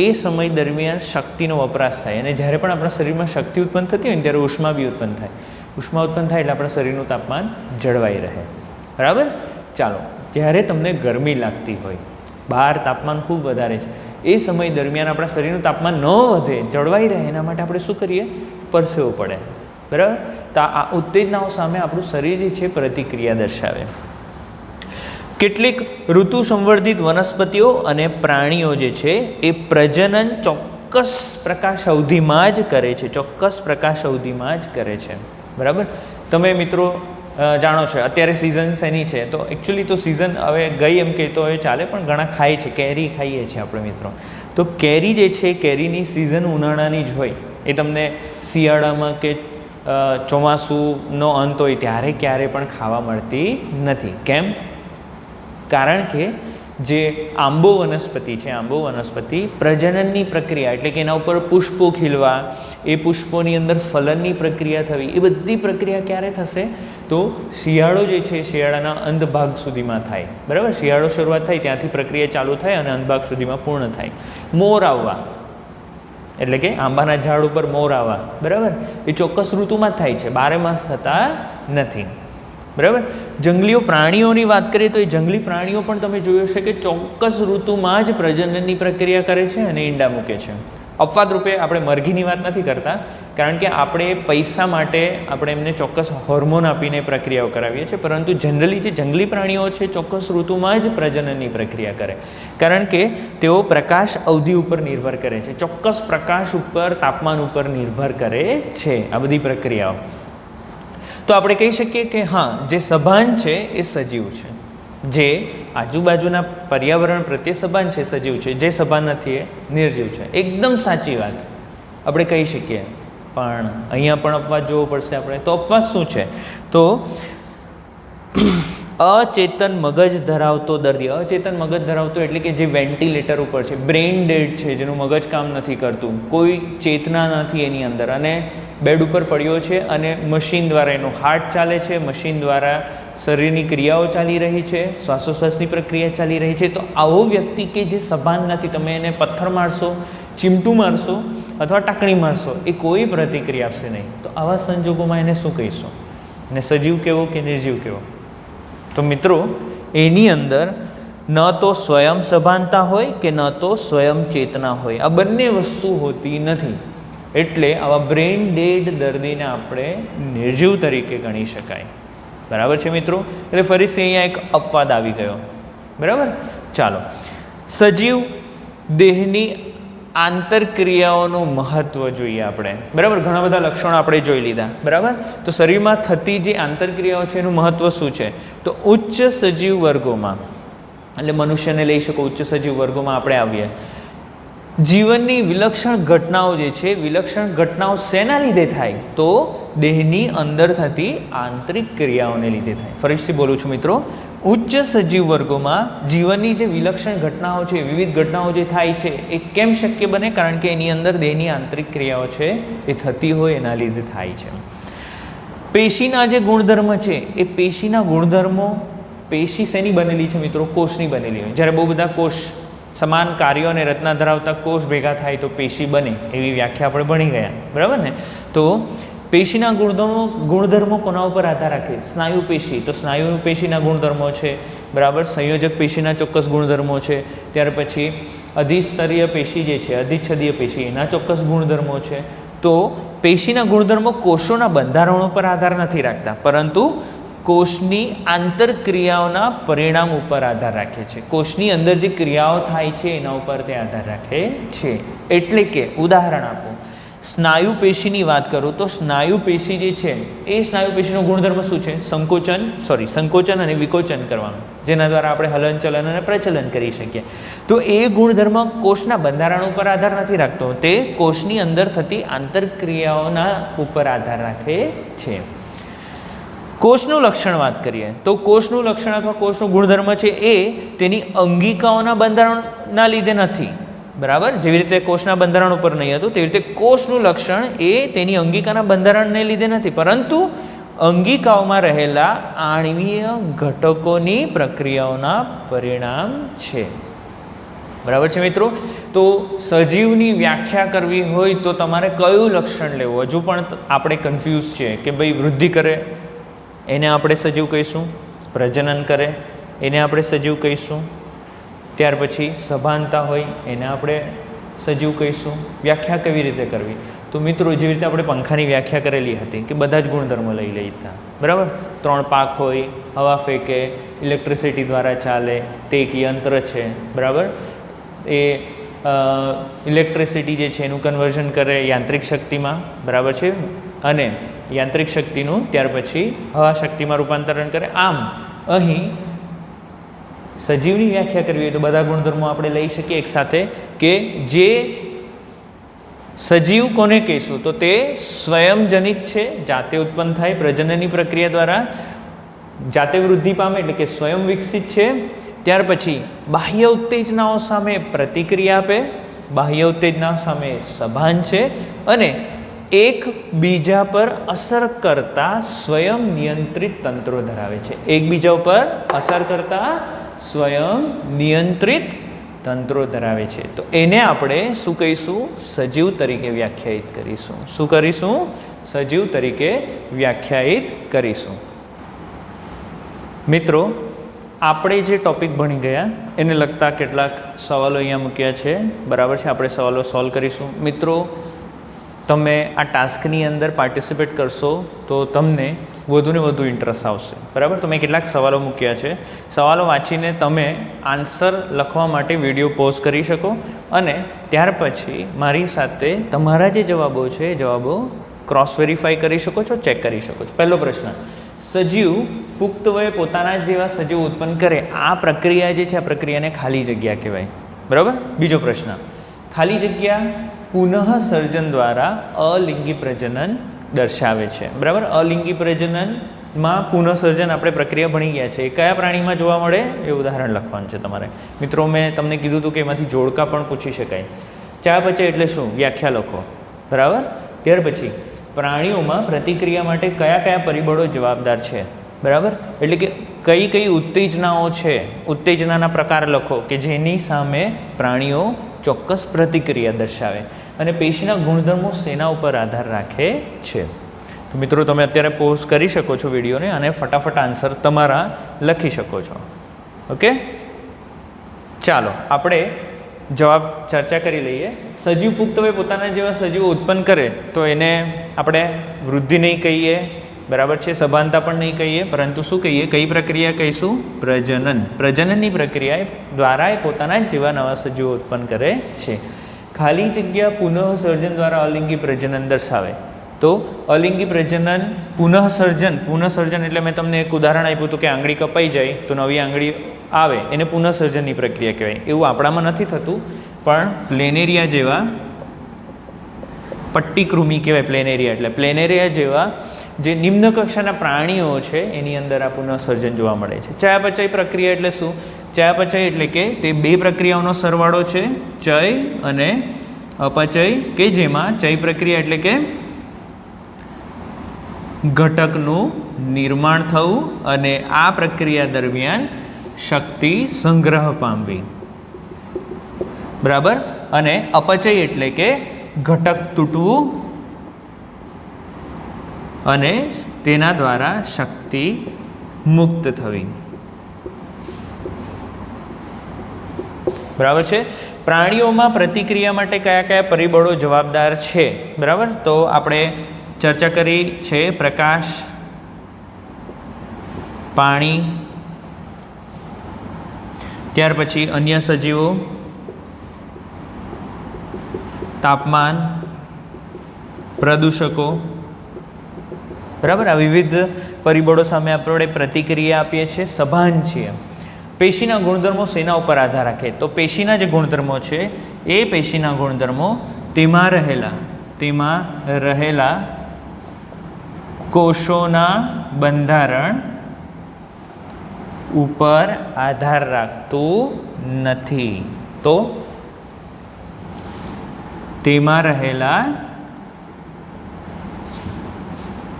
એ સમય દરમિયાન શક્તિનો વપરાશ થાય, અને જ્યારે પણ આપણા શરીરમાં શક્તિ ઉત્પન્ન થતી હોય ને ત્યારે ઉષ્મા બી ઉત્પન્ન થાય. ઉષ્મા ઉત્પન્ન થાય એટલે આપણા શરીરનું તાપમાન જળવાઈ રહે, બરાબર. ચાલો, જ્યારે તમને ગરમી લાગતી હોય, બહાર તાપમાન ખૂબ વધારે છે, એ સમય દરમિયાન આપણા શરીરનું તાપમાન ન વધે, જળવાઈ રહે, એના માટે આપણે શું કરીએ? પરસેવો પડે, બરાબર. આ ઉત્તેજનાઓ સામે આપણું શરીર જે છે પ્રતિક્રિયા દર્શાવે. કેટલીક ઋતુ સંવર્ધિત વનસ્પતિઓ અને પ્રાણીઓ જે છે એ પ્રજનન ચોક્કસ પ્રકાશ અવધિમાં જ કરે છે, ચોક્કસ પ્રકાશ અવધિમાં જ કરે છે. બરાબર. તમે મિત્રો જાણો છો અત્યારે સિઝન શેની છે? તો એકચ્યુઅલી તો સિઝન હવે ગઈ એમ કહેતો હવે ચાલે, પણ ઘણા ખાય છે, કેરી ખાઈએ છીએ આપણે મિત્રો. તો કેરી જે છે, કેરીની સિઝન ઉનાળાની જ હોય. એ તમને શિયાળામાં કે ચોમાસુનો અંત હોય ત્યારે ક્યારે પણ ખાવા મળતી નથી. કેમ? કારણ કે જે આંબો વનસ્પતિ છે, આંબો વનસ્પતિ પ્રજનનની પ્રક્રિયા એટલે કે એના ઉપર પુષ્પો ખીલવા, એ પુષ્પોની અંદર ફલનની પ્રક્રિયા થવી, એ બધી પ્રક્રિયા ક્યારે થશે? તો શિયાળો જે છે શિયાળાના અંત ભાગ સુધીમાં થાય. બરાબર. શિયાળો શરૂઆત થાય ત્યાંથી પ્રક્રિયા ચાલુ થાય અને અંત ભાગ સુધીમાં પૂર્ણ થાય. મોર આવવા એટલે કે આંબાના ઝાડ ઉપર મોર આવવા, બરાબર, એ ચોક્કસ ઋતુમાં જ થાય છે, 12 માસ થતા નથી. બરાબર. જંગલીઓ પ્રાણીઓની વાત કરીએ તો એ જંગલી પ્રાણીઓ પણ તમે જોયું હશે કે ચોક્કસ ઋતુમાં જ પ્રજનનની પ્રક્રિયા કરે છે અને ઈંડા મૂકે છે. અપવાદ રૂપે આપણે મરઘીની વાત નથી કરતા, કારણ કે આપણે પૈસા માટે આપણે એમને ચોક્કસ હોર્મોન આપીને પ્રક્રિયાઓ કરાવીએ છીએ, પરંતુ જનરલી જે જંગલી પ્રાણીઓ છે ચોક્કસ ઋતુમાં જ પ્રજનનની પ્રક્રિયા કરે, કારણ કે તેઓ પ્રકાશ અવધિ ઉપર નિર્ભર કરે છે, ચોક્કસ પ્રકાશ ઉપર, તાપમાન ઉપર નિર્ભર કરે છે આ બધી પ્રક્રિયાઓ. તો આપણે કહી શકીએ કે હા, જે સભાન છે એ સજીવ છે, જે આજુબાજુના પર્યાવરણ પ્રત્યે સભાન છે સજીવ છે, જે સભાન નથી એ નિર્જીવ છે. એકદમ સાચી વાત આપણે કહી શકીએ, પણ અહીંયા પણ અપવાદ જોવો પડશે આપણે. તો અપવાદ શું છે? તો અચેતન મગજ ધરાવતો દર્દી. અચેતન મગજ ધરાવતો એટલે કે જે વેન્ટિલેટર ઉપર છે, બ્રેઇન ડેડ છે, જેનું મગજ કામ નથી કરતું, કોઈ ચેતના નથી એની અંદર, અને બેડ ઉપર પડ્યો છે અને મશીન દ્વારા એનું હાર્ટ ચાલે છે, મશીન દ્વારા શરીરની ક્રિયાઓ ચાલી રહી છે, શ્વાસોશ્વાસની પ્રક્રિયા ચાલી રહી છે. તો આવો વ્યક્તિ કે જે સભાન નથી, તમે એને પથ્થર મારશો, ચીમટું મારશો અથવા ટાંકણી મારશો, એ કોઈ પ્રતિક્રિયા આપશે નહીં. તો આવા સંજોગોમાં એને શું કહીશું? એને સજીવ કહેવો કે નિર્જીવ કહેવો? તો મિત્રો, એની અંદર ન તો સ્વયં સભાનતા હોય કે ન તો સ્વયં ચેતના હોય. આ બંને વસ્તુ હોતી નથી. એટલે આવા બ્રેઇન ડેડ દર્દીને આપણે નિર્જીવ તરીકે ગણી શકાય. બરાબર છે મિત્રો? એટલે ફરીથી અહીંયા એક અપવાદ આવી ગયો. બરાબર. ચાલો, સજીવ દેહની આંતરક્રિયાઓનું મહત્ત્વ જોઈએ આપણે. બરાબર. ઘણા બધા લક્ષણો આપણે જોઈ લીધા. બરાબર. તો શરીરમાં થતી જે આંતરક્રિયાઓ છે એનું મહત્ત્વ શું છે? તો ઉચ્ચ સજીવ વર્ગોમાં, એટલે મનુષ્યને લઈ શકો, ઉચ્ચ સજીવ વર્ગોમાં આપણે આવીએ. જીવનની વિલક્ષણ ઘટનાઓ જે છે, વિલક્ષણ ઘટનાઓ શેના લીધે થાય? તો દેહની અંદર થતી આંતરિક ક્રિયાઓને લીધે થાય. ફરીથી બોલું છું મિત્રો, ઉચ્ચ સજીવ વર્ગોમાં જીવનની જે વિલક્ષણ ઘટનાઓ છે, વિવિધ ઘટનાઓ જે થાય છે, એ કેમ શક્ય બને? કારણ કે એની અંદર દેહની આંતરિક ક્રિયાઓ છે એ થતી હોય એના લીધે થાય છે. પેશીના જે ગુણધર્મ છે એ પેશીના ગુણધર્મો, પેશી શેની બનેલી છે મિત્રો? કોષની બનેલી હોય. જ્યારે બહુ બધા કોષ, સમાન કાર્યો અને રચના ધરાવતા કોષ ભેગા થાય તો પેશી બને, એવી વ્યાખ્યા આપણે ભણી ગયા. બરાબર ને? તો પેશીના ગુણધર્મો કોના ઉપર આધાર રાખે? સ્નાયુ પેશી, તો સ્નાયુ પેશીના ગુણધર્મો છે. બરાબર. સંયોજક પેશીના ચોક્કસ ગુણધર્મો છે. ત્યાર પછી અધિસ્તરીય પેશી જે છે, અધિચ્છદીય પેશી, એના ચોક્કસ ગુણધર્મો છે. તો પેશીના ગુણધર્મો કોષોના બંધારણો પર આધાર નથી રાખતા, પરંતુ કોષની આંતરક્રિયાઓના પરિણામ ઉપર આધાર રાખે છે. કોષની અંદર જે ક્રિયાઓ થાય છે એના ઉપર તે આધાર રાખે છે. એટલે કે ઉદાહરણ આપો, સ્નાયુ પેશીની વાત કરું તો સ્નાયુ પેશી જે છે એ સ્નાયુ પેશીનો ગુણધર્મ શું છે? સંકોચન અને વિકોચન કરવાનું, જેના દ્વારા આપણે હલનચલન અને પ્રચલન કરી શકીએ. તો એ ગુણધર્મ કોષના બંધારણ ઉપર આધાર નથી રાખતો, તે કોષની અંદર થતી આંતરક્રિયાઓના ઉપર આધાર રાખે છે. કોષનું લક્ષણ વાત કરીએ તો કોષનું લક્ષણ અથવા કોષનું ગુણધર્મ છે એ તેની અંગિકાઓના બંધારણના લીધે નથી. બરાબર. જેવી રીતે કોષના બંધારણ ઉપર નહીં હતું, તેવી રીતે કોષનું લક્ષણ એ તેની અંગિકાના બંધારણને લીધે નથી, પરંતુ અંગિકાઓમાં રહેલા આણ્વીય ઘટકોની પ્રક્રિયાઓના પરિણામ છે. બરાબર છે મિત્રો? તો સજીવની વ્યાખ્યા કરવી હોય તો તમારે કયું લક્ષણ લેવું? હજુ પણ આપણે કન્ફ્યુઝ છે કે ભાઈ વૃદ્ધિ કરે એને આપણે સજીવ કહીશું, પ્રજનન કરે એને આપણે સજીવ કહીશું, ત્યાર પછી સભાનતા હોય એને આપણે સજીવ કહીશું. વ્યાખ્યા કેવી રીતે કરવી? તો મિત્રો જેવી રીતે આપણે પંખાની વ્યાખ્યા કરેલી હતી કે બધા જ ગુણધર્મો લઈ લઈતા, બરાબર. 3 પાંખ હોય, હવા ફેંકે, ઇલેક્ટ્રિસિટી દ્વારા ચાલે, તે એક યંત્ર છે, બરાબર. એ ઇલેક્ટ્રિસિટી જે છે એનું કન્વર્ઝન કરે યાંત્રિક શક્તિમાં, બરાબર છે, અને યાંત્રિક શક્તિનું ત્યાર પછી હવા શક્તિમાં રૂપાંતરણ કરે. આમ અહીં સજીવની વ્યાખ્યા કરવી હોય તો બધા ગુણધર્મો આપણે લઈ શકીએ એકસાથે, કે જે સજીવ કોને કહીશું તો તે સ્વયંજનિત છે, જાતે ઉત્પન્ન થાય પ્રજનનની પ્રક્રિયા દ્વારા, જાતે વૃદ્ધિ પામે એટલે કે સ્વયં વિકસિત છે. ત્યાર પછી બાહ્ય ઉત્તેજનાઓ સામે પ્રતિક્રિયા આપે, બાહ્ય ઉત્તેજના સામે સભાન છે, અને એકબીજા પર અસર કરતા સ્વયં નિયંત્રિત તંત્રો ધરાવે છે. એકબીજા ઉપર અસર કરતા સ્વયં નિયંત્રિત તંત્રો ધરાવે છે. તો એને આપણે શું કહીશું? સજીવ તરીકે વ્યાખ્યાયિત કરીશું. શું કરીશું? સજીવ તરીકે વ્યાખ્યાયિત કરીશું. મિત્રો, આપણે જે ટૉપિક ભણી ગયા એને લગતા કેટલાક સવાલો અહીંયા મૂક્યા છે, બરાબર છે. આપણે સવાલો સોલ્વ કરીશું. મિત્રો, તમે આ ટાસ્કની અંદર પાર્ટિસિપેટ કરશો તો તમને વધુને વધુ ઇન્ટરેસ્ટ આવશે, બરાબર. તો મેં કેટલાક સવાલો મૂક્યા છે. સવાલો વાંચીને તમે આન્સર લખવા માટે વિડીયો પોઝ કરી શકો અને ત્યાર પછી મારી સાથે તમારા જે જવાબો છે એ જવાબો ક્રોસ વેરીફાઈ કરી શકો છો, ચેક કરી શકો છો. પહેલો પ્રશ્ન, સજીવ પુખ્ત વયે પોતાના જેવા સજીવ ઉત્પન્ન કરે, આ પ્રક્રિયા જે છે આ પ્રક્રિયાને ખાલી જગ્યા કહેવાય, બરાબર. બીજો પ્રશ્ન, ખાલી જગ્યા પુનઃ સર્જન દ્વારા અલિંગી પ્રજનન દર્શાવે છે, બરાબર. અલિંગી પ્રજનનમાં પુનઃસર્જન આપણે પ્રક્રિયા ભણી ગયા છે. એ કયા પ્રાણીમાં જોવા મળે એ ઉદાહરણ લખવાનું છે તમારે. મિત્રો, મેં તમને કીધું હતું કે એમાંથી જોડકા પણ પૂછી શકાય. ચયાપચય એટલે શું? વ્યાખ્યા લખો, બરાબર. ત્યાર પછી પ્રાણીઓમાં પ્રતિક્રિયા માટે કયા કયા પરિબળો જવાબદાર છે, બરાબર. એટલે કે કઈ કઈ ઉત્તેજનાઓ છે, ઉત્તેજનાના પ્રકાર લખો કે જેની સામે પ્રાણીઓ ચોક્કસ પ્રતિક્રિયા દર્શાવે, અને પેશીના ગુણધર્મો શેના ઉપર આધાર રાખે છે. તો મિત્રો, તમે અત્યારે પોઝ કરી શકો છો વિડીયોને અને ફટાફટ આન્સર તમારા લખી શકો છો. ઓકે, ચાલો આપણે જવાબ ચર્ચા કરી લઈએ. સજીવ પુખ્ત વયે પોતાના જેવા સજીવો ઉત્પન્ન કરે તો એને આપણે વૃદ્ધિ નહીં કહીએ, બરાબર છે, સભાનતા પણ નહીં કહીએ, પરંતુ શું કહીએ? કઈ પ્રક્રિયા કહીશું? પ્રજનન. પ્રજનનની પ્રક્રિયા દ્વારા એ પોતાના જ જેવા નવા સજીવો ઉત્પન્ન કરે છે. ખાલી જગ્યા પુનઃસર્જન દ્વારા અલિંગી પ્રજનન દર્શાવે. તો અલિંગી પ્રજનન પુનઃસર્જન એટલે મેં તમને એક ઉદાહરણ આપ્યું હતું કે આંગળી કપાઈ જાય તો નવી આંગળી આવે, એને પુનઃસર્જનની પ્રક્રિયા કહેવાય. એવું આપણામાં નથી થતું, પણ પ્લેનેરિયા જેવા પટ્ટીકૃમિ કહેવાય. પ્લેનેરિયા એટલે પ્લેનેરિયા જેવા જે નિમ્ન કક્ષાના પ્રાણીઓ છે એની અંદર આ પુનઃસર્જન જોવા મળે છે. ચયાપચય પ્રક્રિયા એટલે શું? ચયાપચય એટલે કે તે બે પ્રક્રિયાઓનો સરવાળો છે, ચય અને અપચય, કે જેમાં ચય પ્રક્રિયા એટલે કે ઘટકનું નિર્માણ થવું અને આ પ્રક્રિયા દરમિયાન શક્તિ સંગ્રહ પામવી, બરાબર. અને અપચય એટલે કે ઘટક તૂટવું અને તેના દ્વારા શક્તિ મુક્ત થવી, બરાબર છે. પ્રાણીઓમાં પ્રતિક્રિયા માટે કયા કયા પરિબળો જવાબદાર છે, બરાબર. તો આપણે ચર્ચા કરી છે પ્રકાશ, પાણી, ત્યાર પછી અન્ય સજીવો, તાપમાન, પ્રદૂષકો, બરાબર. આ વિવિધ પરિબળો સામે આપણે પ્રતિક્રિયા આપીએ છીએ, સભાન છીએ. પેશીના ગુણધર્મો શેના ઉપર આધાર રાખે? તો પેશીના જે ગુણધર્મો છે એ પેશીના ગુણધર્મો તેમાં રહેલા કોષોના બંધારણ ઉપર આધાર રાખતું નથી. તો તેમાં રહેલા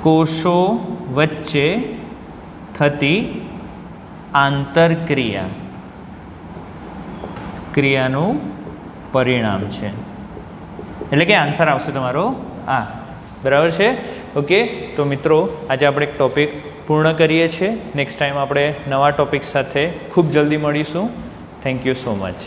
કોષો વચ્ચે થતી ક્રિયાનું પરિણામ છે. એટલે કે આન્સર આવશે તમારો આ, બરાબર છે. ઓકે, તો મિત્રો આજે આપણે એક ટૉપિક પૂર્ણ કરીએ છીએ. નેક્સ્ટ ટાઈમ આપણે નવા ટૉપિક સાથે ખૂબ જલ્દી મળીશું. Thank you so much.